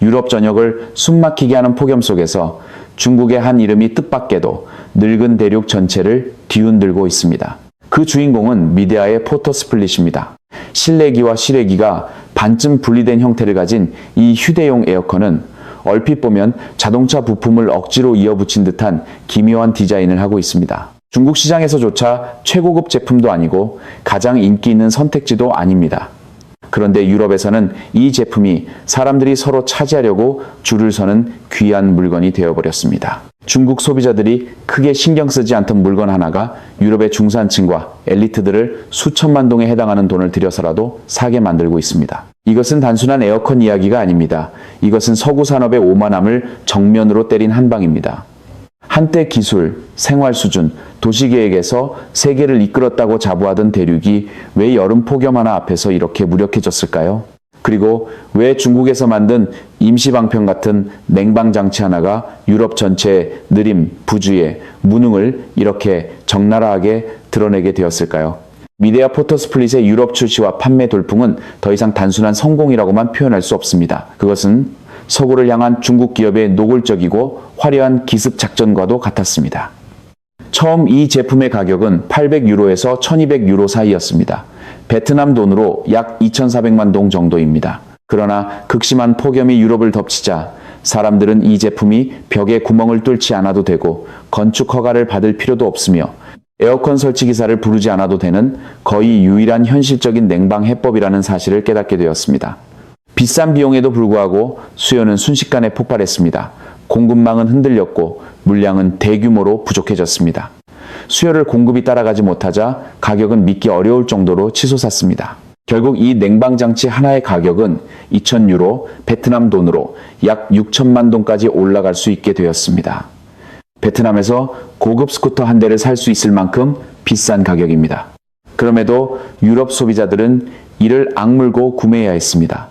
유럽 전역을 숨막히게 하는 폭염 속에서 중국의 한 이름이 뜻밖에도 늙은 대륙 전체를 뒤흔들고 있습니다. 그 주인공은 미대하의 포터스플릿입니다. 실내기와 실외기가 반쯤 분리된 형태를 가진 이 휴대용 에어컨은 얼핏 보면 자동차 부품을 억지로 이어붙인 듯한 기묘한 디자인을 하고 있습니다. 중국 시장에서조차 최고급 제품도 아니고 가장 인기 있는 선택지도 아닙니다. 그런데 유럽에서는 이 제품이 사람들이 서로 차지하려고 줄을 서는 귀한 물건이 되어버렸습니다. 중국 소비자들이 크게 신경 쓰지 않던 물건 하나가 유럽의 중산층과 엘리트들을 수천만 동에 해당하는 돈을 들여서라도 사게 만들고 있습니다. 이것은 단순한 에어컨 이야기가 아닙니다. 이것은 서구 산업의 오만함을 정면으로 때린 한방입니다. 한때 기술, 생활 수준, 도시계획에서 세계를 이끌었다고 자부하던 대륙이 왜 여름 폭염 하나 앞에서 이렇게 무력해졌을까요? 그리고 왜 중국에서 만든 임시방편 같은 냉방장치 하나가 유럽 전체의 느림, 부주의, 무능을 이렇게 적나라하게 드러내게 되었을까요? 미대하 포터스플릿의 유럽 출시와 판매 돌풍은 더 이상 단순한 성공이라고만 표현할 수 없습니다. 그것은 서구를 향한 중국 기업의 노골적이고 화려한 기습 작전과도 같았습니다. 처음 이 제품의 가격은 800유로에서 1200유로 사이였습니다. 베트남 돈으로 약 2400만 동 정도입니다. 그러나 극심한 폭염이 유럽을 덮치자 사람들은 이 제품이 벽에 구멍을 뚫지 않아도 되고 건축 허가를 받을 필요도 없으며 에어컨 설치 기사를 부르지 않아도 되는 거의 유일한 현실적인 냉방 해법이라는 사실을 깨닫게 되었습니다. 비싼 비용에도 불구하고 수요는 순식간에 폭발했습니다. 공급망은 흔들렸고 물량은 대규모로 부족해졌습니다. 수요를 공급이 따라가지 못하자 가격은 믿기 어려울 정도로 치솟았습니다. 결국 이 냉방장치 하나의 가격은 2000유로, 베트남 돈으로 약 6천만 동까지 올라갈 수 있게 되었습니다. 베트남에서 고급 스쿠터 한 대를 살 수 있을 만큼 비싼 가격입니다. 그럼에도 유럽 소비자들은 이를 악물고 구매해야 했습니다.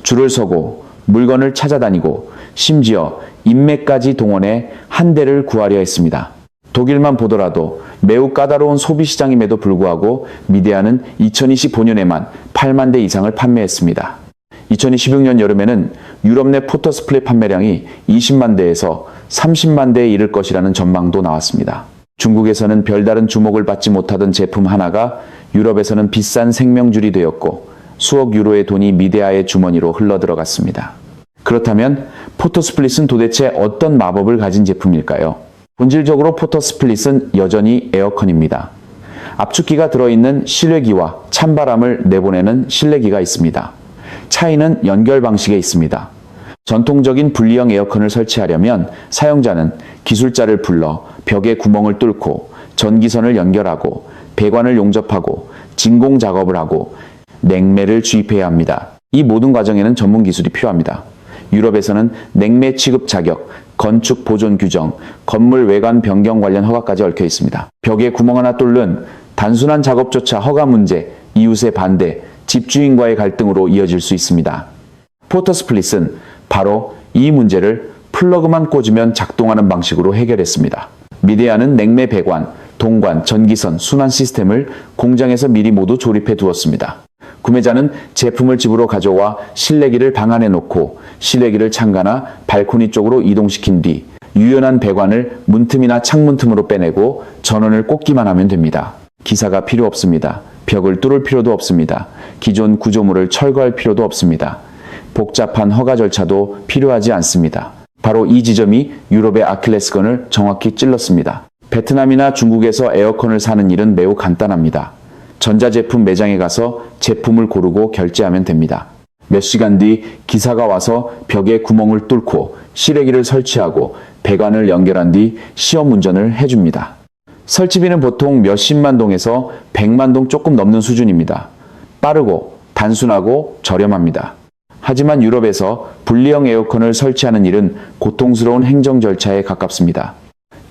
줄을 서고 물건을 찾아다니고 심지어 인맥까지 동원해 한 대를 구하려 했습니다. 독일만 보더라도 매우 까다로운 소비시장임에도 불구하고 미대하는 2025년에만 8만 대 이상을 판매했습니다. 2026년 여름에는 유럽 내 포터스플릿 판매량이 20만 대에서 30만 대에 이를 것이라는 전망도 나왔습니다. 중국에서는 별다른 주목을 받지 못하던 제품 하나가 유럽에서는 비싼 생명줄이 되었고 수억 유로의 돈이 미대하의 주머니로 흘러들어갔습니다. 그렇다면 포터스플릿은 도대체 어떤 마법을 가진 제품일까요? 본질적으로 포터스플릿은 여전히 에어컨입니다. 압축기가 들어있는 실외기와 찬바람을 내보내는 실내기가 있습니다. 차이는 연결 방식에 있습니다. 전통적인 분리형 에어컨을 설치하려면 사용자는 기술자를 불러 벽에 구멍을 뚫고 전기선을 연결하고 배관을 용접하고 진공 작업을 하고 냉매를 주입해야 합니다. 이 모든 과정에는 전문 기술이 필요합니다. 유럽에서는 냉매 취급 자격, 건축 보존 규정, 건물 외관 변경 관련 허가까지 얽혀 있습니다. 벽에 구멍 하나 뚫는 단순한 작업조차 허가 문제, 이웃의 반대, 집주인과의 갈등으로 이어질 수 있습니다. 포터스플릿은 바로 이 문제를 플러그만 꽂으면 작동하는 방식으로 해결했습니다. 미대하는 냉매 배관, 동관, 전기선, 순환 시스템을 공장에서 미리 모두 조립해 두었습니다. 구매자는 제품을 집으로 가져와 실내기를 방 안에 놓고 실내기를 창가나 발코니 쪽으로 이동시킨 뒤 유연한 배관을 문틈이나 창문 틈으로 빼내고 전원을 꽂기만 하면 됩니다. 기사가 필요 없습니다. 벽을 뚫을 필요도 없습니다. 기존 구조물을 철거할 필요도 없습니다. 복잡한 허가 절차도 필요하지 않습니다. 바로 이 지점이 유럽의 아킬레스건을 정확히 찔렀습니다. 베트남이나 중국에서 에어컨을 사는 일은 매우 간단합니다. 전자제품 매장에 가서 제품을 고르고 결제하면 됩니다. 몇 시간 뒤 기사가 와서 벽에 구멍을 뚫고 실외기를 설치하고 배관을 연결한 뒤 시험 운전을 해줍니다. 설치비는 보통 몇십만 동에서 100만 동 조금 넘는 수준입니다. 빠르고 단순하고 저렴합니다. 하지만 유럽에서 분리형 에어컨을 설치하는 일은 고통스러운 행정 절차에 가깝습니다.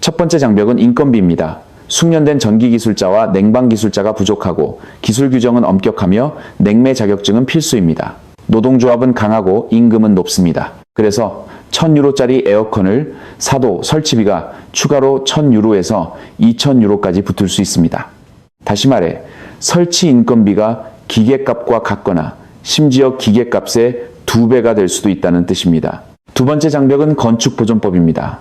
첫 번째 장벽은 인건비입니다. 숙련된 전기기술자와 냉방기술자가 부족하고 기술 규정은 엄격하며 냉매 자격증은 필수입니다. 노동조합은 강하고 임금은 높습니다. 그래서 1000유로짜리 에어컨을 사도 설치비가 추가로 1000유로에서 2000유로까지 붙을 수 있습니다. 다시 말해 설치 인건비가 기계값과 같거나 심지어 기계값의 2배가 될 수도 있다는 뜻입니다. 두 번째 장벽은 건축보존법입니다.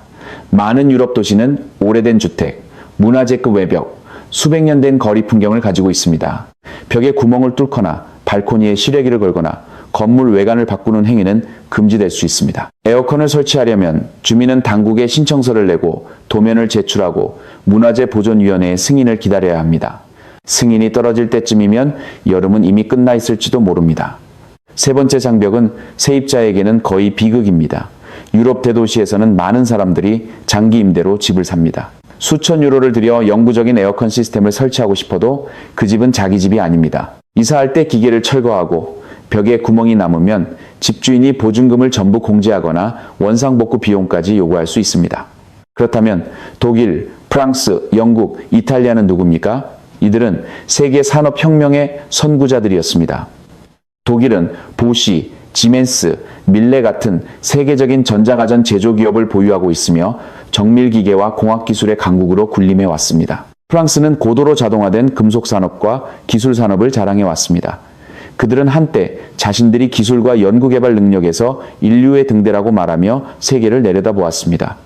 많은 유럽 도시는 오래된 주택, 문화재급 외벽, 수백 년 된 거리 풍경을 가지고 있습니다. 벽에 구멍을 뚫거나 발코니에 실외기를 걸거나 건물 외관을 바꾸는 행위는 금지될 수 있습니다. 에어컨을 설치하려면 주민은 당국에 신청서를 내고 도면을 제출하고 문화재보존위원회의 승인을 기다려야 합니다. 승인이 떨어질 때쯤이면 여름은 이미 끝나 있을지도 모릅니다. 세 번째 장벽은 세입자에게는 거의 비극입니다. 유럽 대도시에서는 많은 사람들이 장기 임대로 집을 삽니다. 수천 유로를 들여 영구적인 에어컨 시스템을 설치하고 싶어도 그 집은 자기 집이 아닙니다. 이사할 때 기계를 철거하고 벽에 구멍이 남으면 집주인이 보증금을 전부 공제하거나 원상복구 비용까지 요구할 수 있습니다. 그렇다면 독일, 프랑스, 영국, 이탈리아는 누굽니까? 이들은 세계 산업혁명의 선구자들이었습니다. 독일은 보시, 지멘스, 밀레 같은 세계적인 전자가전 제조기업을 보유하고 있으며 정밀기계와 공학기술의 강국으로 군림해 왔습니다. 프랑스는 고도로 자동화된 금속산업과 기술산업을 자랑해 왔습니다. 그들은 한때 자신들이 기술과 연구개발 능력에서 인류의 등대라고 말하며 세계를 내려다보았습니다.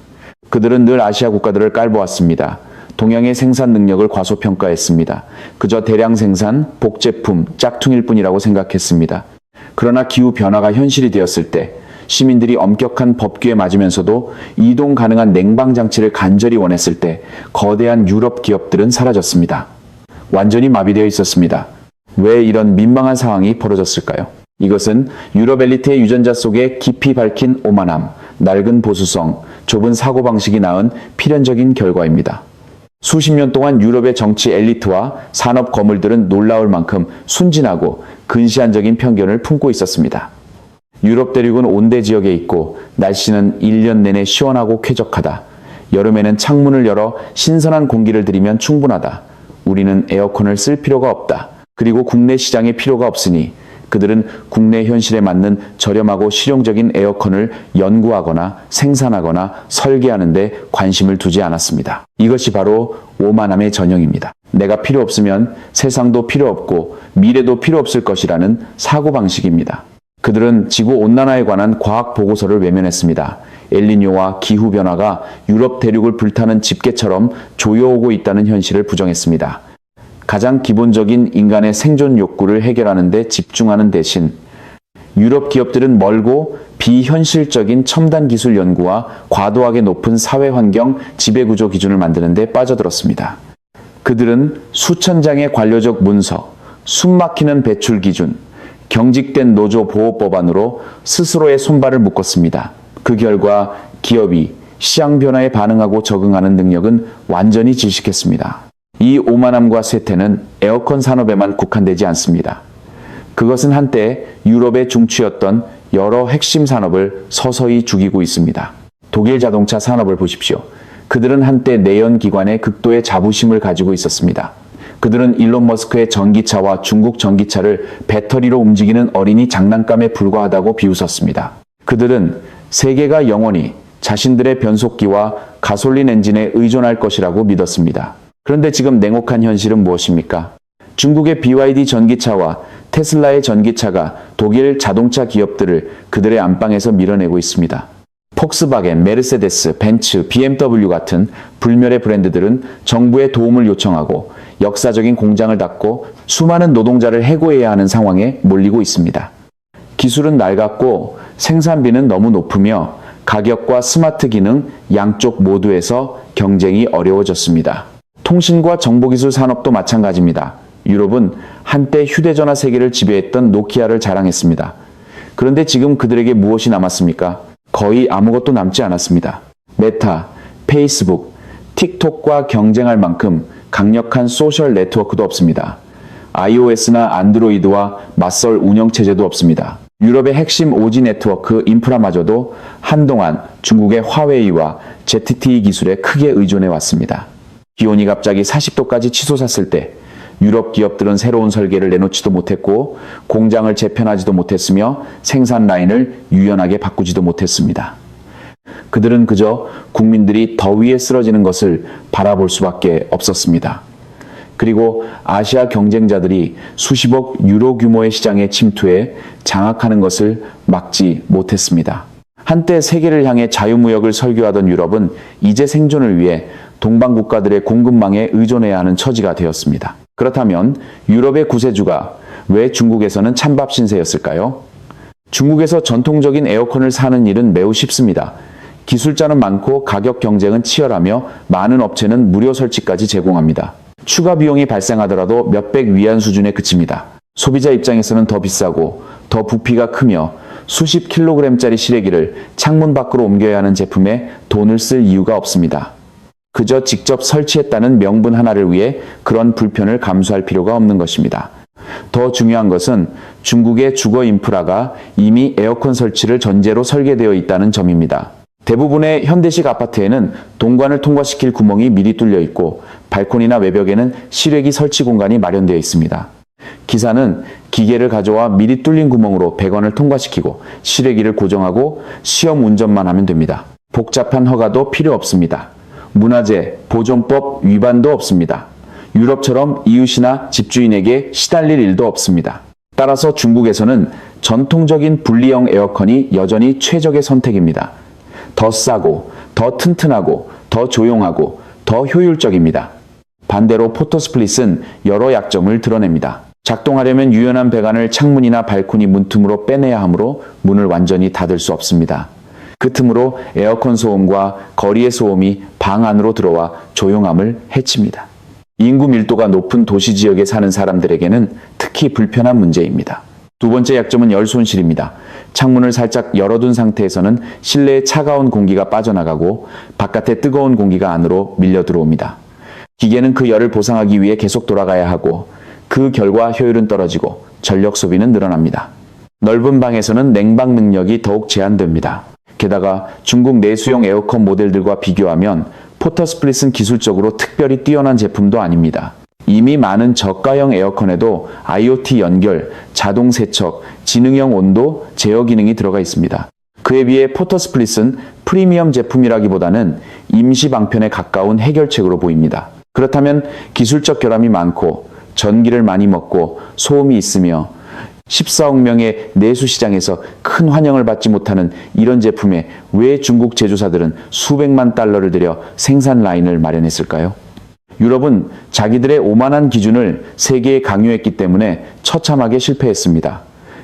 그들은 늘 아시아 국가들을 깔보았습니다. 동양의 생산 능력을 과소평가했습니다. 그저 대량 생산, 복제품, 짝퉁일 뿐이라고 생각했습니다. 그러나 기후변화가 현실이 되었을 때 시민들이 엄격한 법규에 맞으면서도 이동 가능한 냉방장치를 간절히 원했을 때 거대한 유럽 기업들은 사라졌습니다. 완전히 마비되어 있었습니다. 왜 이런 민망한 상황이 벌어졌을까요? 이것은 유럽 엘리트의 유전자 속에 깊이 밝힌 오만함, 낡은 보수성, 좁은 사고방식이 낳은 필연적인 결과입니다. 수십 년 동안 유럽의 정치 엘리트와 산업 거물들은 놀라울 만큼 순진하고 근시안적인 편견을 품고 있었습니다. 유럽 대륙은 온대 지역에 있고 날씨는 1년 내내 시원하고 쾌적하다. 여름에는 창문을 열어 신선한 공기를 들이면 충분하다. 우리는 에어컨을 쓸 필요가 없다. 그리고 국내 시장에 필요가 없으니 그들은 국내 현실에 맞는 저렴하고 실용적인 에어컨을 연구하거나 생산하거나 설계하는 데 관심을 두지 않았습니다. 이것이 바로 오만함의 전형입니다. 내가 필요 없으면 세상도 필요 없고 미래도 필요 없을 것이라는 사고방식입니다. 그들은 지구온난화에 관한 과학 보고서를 외면했습니다. 엘니뇨와 기후변화가 유럽 대륙을 불타는 집게처럼 조여오고 있다는 현실을 부정했습니다. 가장 기본적인 인간의 생존 욕구를 해결하는 데 집중하는 대신 유럽 기업들은 멀고 비현실적인 첨단 기술 연구와 과도하게 높은 사회환경 지배구조 기준을 만드는 데 빠져들었습니다. 그들은 수천 장의 관료적 문서, 숨막히는 배출 기준, 경직된 노조 보호 법안으로 스스로의 손발을 묶었습니다. 그 결과 기업이 시장 변화에 반응하고 적응하는 능력은 완전히 질식했습니다. 이 오만함과 쇠퇴는 에어컨 산업에만 국한되지 않습니다. 그것은 한때 유럽의 중추였던 여러 핵심 산업을 서서히 죽이고 있습니다. 독일 자동차 산업을 보십시오. 그들은 한때 내연기관에 극도의 자부심을 가지고 있었습니다. 그들은 일론 머스크의 전기차와 중국 전기차를 배터리로 움직이는 어린이 장난감에 불과하다고 비웃었습니다. 그들은 세계가 영원히 자신들의 변속기와 가솔린 엔진에 의존할 것이라고 믿었습니다. 그런데 지금 냉혹한 현실은 무엇입니까? 중국의 BYD 전기차와 테슬라의 전기차가 독일 자동차 기업들을 그들의 안방에서 밀어내고 있습니다. 폭스바겐, 메르세데스, 벤츠, BMW 같은 불멸의 브랜드들은 정부의 도움을 요청하고 역사적인 공장을 닫고 수많은 노동자를 해고해야 하는 상황에 몰리고 있습니다. 기술은 낡았고 생산비는 너무 높으며 가격과 스마트 기능 양쪽 모두에서 경쟁이 어려워졌습니다. 통신과 정보기술 산업도 마찬가지입니다. 유럽은 한때 휴대전화 세계를 지배했던 노키아를 자랑했습니다. 그런데 지금 그들에게 무엇이 남았습니까? 거의 아무것도 남지 않았습니다. 메타, 페이스북, 틱톡과 경쟁할 만큼 강력한 소셜 네트워크도 없습니다. iOS나 안드로이드와 맞설 운영체제도 없습니다. 유럽의 핵심 5G 네트워크 인프라마저도 한동안 중국의 화웨이와 ZTE 기술에 크게 의존해 왔습니다. 기온이 갑자기 40도까지 치솟았을 때 유럽 기업들은 새로운 설계를 내놓지도 못했고 공장을 재편하지도 못했으며 생산 라인을 유연하게 바꾸지도 못했습니다. 그들은 그저 국민들이 더위에 쓰러지는 것을 바라볼 수밖에 없었습니다. 그리고 아시아 경쟁자들이 수십억 유로 규모의 시장에 침투해 장악하는 것을 막지 못했습니다. 한때 세계를 향해 자유무역을 설교하던 유럽은 이제 생존을 위해 동방 국가들의 공급망에 의존해야 하는 처지가 되었습니다. 그렇다면 유럽의 구세주가 왜 중국에서는 찬밥 신세였을까요? 중국에서 전통적인 에어컨을 사는 일은 매우 쉽습니다. 기술자는 많고 가격 경쟁은 치열하며 많은 업체는 무료 설치까지 제공합니다. 추가 비용이 발생하더라도 몇백 위안 수준에 그칩니다. 소비자 입장에서는 더 비싸고 더 부피가 크며 수십 킬로그램짜리 시래기를 창문 밖으로 옮겨야 하는 제품에 돈을 쓸 이유가 없습니다. 그저 직접 설치했다는 명분 하나를 위해 그런 불편을 감수할 필요가 없는 것입니다. 더 중요한 것은 중국의 주거 인프라가 이미 에어컨 설치를 전제로 설계되어 있다는 점입니다. 대부분의 현대식 아파트에는 동관을 통과시킬 구멍이 미리 뚫려 있고 발코니나 외벽에는 실외기 설치 공간이 마련되어 있습니다. 기사는 기계를 가져와 미리 뚫린 구멍으로 배관을 통과시키고 실외기를 고정하고 시험 운전만 하면 됩니다. 복잡한 허가도 필요 없습니다. 문화재, 보존법 위반도 없습니다. 유럽처럼 이웃이나 집주인에게 시달릴 일도 없습니다. 따라서 중국에서는 전통적인 분리형 에어컨이 여전히 최적의 선택입니다. 더 싸고, 더 튼튼하고, 더 조용하고, 더 효율적입니다. 반대로 포토스플릿은 여러 약점을 드러냅니다. 작동하려면 유연한 배관을 창문이나 발코니 문틈으로 빼내야 하므로 문을 완전히 닫을 수 없습니다. 그 틈으로 에어컨 소음과 거리의 소음이 방 안으로 들어와 조용함을 해칩니다. 인구 밀도가 높은 도시 지역에 사는 사람들에게는 특히 불편한 문제입니다. 두 번째 약점은 열 손실입니다. 창문을 살짝 열어둔 상태에서는 실내에 차가운 공기가 빠져나가고 바깥에 뜨거운 공기가 안으로 밀려 들어옵니다. 기계는 그 열을 보상하기 위해 계속 돌아가야 하고 그 결과 효율은 떨어지고 전력 소비는 늘어납니다. 넓은 방에서는 냉방 능력이 더욱 제한됩니다. 게다가 중국 내수용 에어컨 모델들과 비교하면 포터스플릿은 기술적으로 특별히 뛰어난 제품도 아닙니다. 이미 많은 저가형 에어컨에도 IoT 연결, 자동 세척, 지능형 온도 제어 기능이 들어가 있습니다. 그에 비해 포터스플릿은 프리미엄 제품이라기보다는 임시 방편에 가까운 해결책으로 보입니다. 그렇다면 기술적 결함이 많고 전기를 많이 먹고 소음이 있으며 14억 명의 내수 시장에서 큰 환영을 받지 못하는 이런 제품에 왜 중국 제조사들은 수백만 달러를 들여 생산 라인을 마련했을까요? 유럽은 자기들의 오만한 기준을 세계에 강요했기 때문에 처참하게 실패했습니다.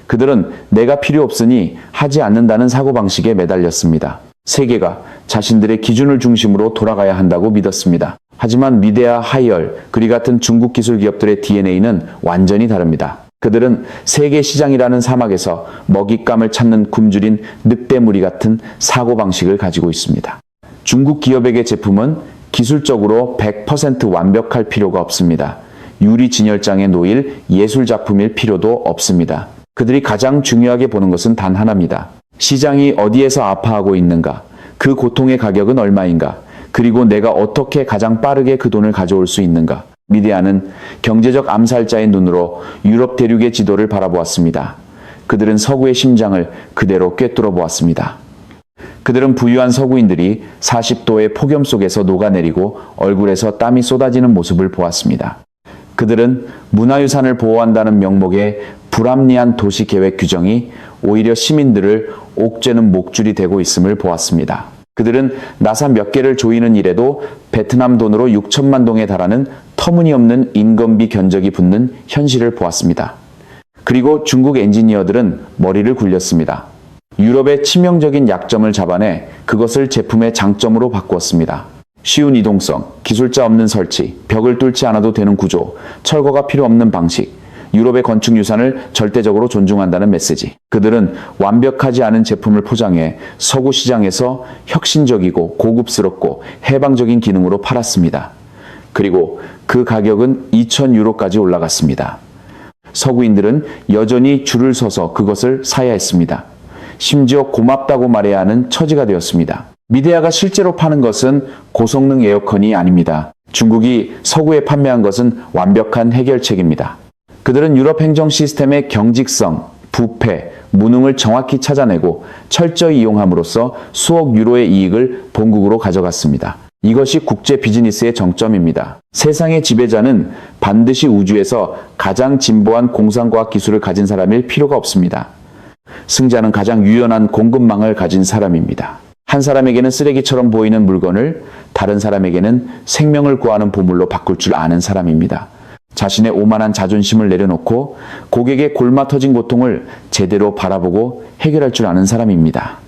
그들은 내가 필요 없으니 하지 않는다는 사고방식에 매달렸습니다. 세계가 자신들의 기준을 중심으로 돌아가야 한다고 믿었습니다. 하지만 미대와 하이얼, 그리 같은 중국 기술 기업들의 DNA는 완전히 다릅니다. 그들은 세계 시장이라는 사막에서 먹잇감을 찾는 굶주린 늑대무리 같은 사고방식을 가지고 있습니다. 중국 기업에게 제품은 기술적으로 100% 완벽할 필요가 없습니다. 유리 진열장에 놓일 예술작품일 필요도 없습니다. 그들이 가장 중요하게 보는 것은 단 하나입니다. 시장이 어디에서 아파하고 있는가? 그 고통의 가격은 얼마인가? 그리고 내가 어떻게 가장 빠르게 그 돈을 가져올 수 있는가? 미디어는 경제적 암살자의 눈으로 유럽 대륙의 지도를 바라보았습니다. 그들은 서구의 심장을 그대로 꿰뚫어 보았습니다. 그들은 부유한 서구인들이 40도의 폭염 속에서 녹아내리고 얼굴에서 땀이 쏟아지는 모습을 보았습니다. 그들은 문화유산을 보호한다는 명목의 불합리한 도시계획 규정이 오히려 시민들을 옥죄는 목줄이 되고 있음을 보았습니다. 그들은 나사 몇 개를 조이는 일에도 베트남 돈으로 6천만 동에 달하는 터무니없는 인건비 견적이 붙는 현실을 보았습니다. 그리고 중국 엔지니어들은 머리를 굴렸습니다. 유럽의 치명적인 약점을 잡아내 그것을 제품의 장점으로 바꾸었습니다. 쉬운 이동성, 기술자 없는 설치, 벽을 뚫지 않아도 되는 구조, 철거가 필요 없는 방식, 유럽의 건축 유산을 절대적으로 존중한다는 메시지. 그들은 완벽하지 않은 제품을 포장해 서구 시장에서 혁신적이고 고급스럽고 해방적인 기능으로 팔았습니다. 그리고 그 가격은 2,000유로까지 올라갔습니다. 서구인들은 여전히 줄을 서서 그것을 사야 했습니다. 심지어 고맙다고 말해야 하는 처지가 되었습니다. 미데아가 실제로 파는 것은 고성능 에어컨이 아닙니다. 중국이 서구에 판매한 것은 완벽한 해결책입니다. 그들은 유럽 행정 시스템의 경직성, 부패, 무능을 정확히 찾아내고 철저히 이용함으로써 수억 유로의 이익을 본국으로 가져갔습니다. 이것이 국제 비즈니스의 정점입니다. 세상의 지배자는 반드시 우주에서 가장 진보한 공상과학 기술을 가진 사람일 필요가 없습니다. 승자는 가장 유연한 공급망을 가진 사람입니다. 한 사람에게는 쓰레기처럼 보이는 물건을 다른 사람에게는 생명을 구하는 보물로 바꿀 줄 아는 사람입니다. 자신의 오만한 자존심을 내려놓고 고객의 골마 터진 고통을 제대로 바라보고 해결할 줄 아는 사람입니다.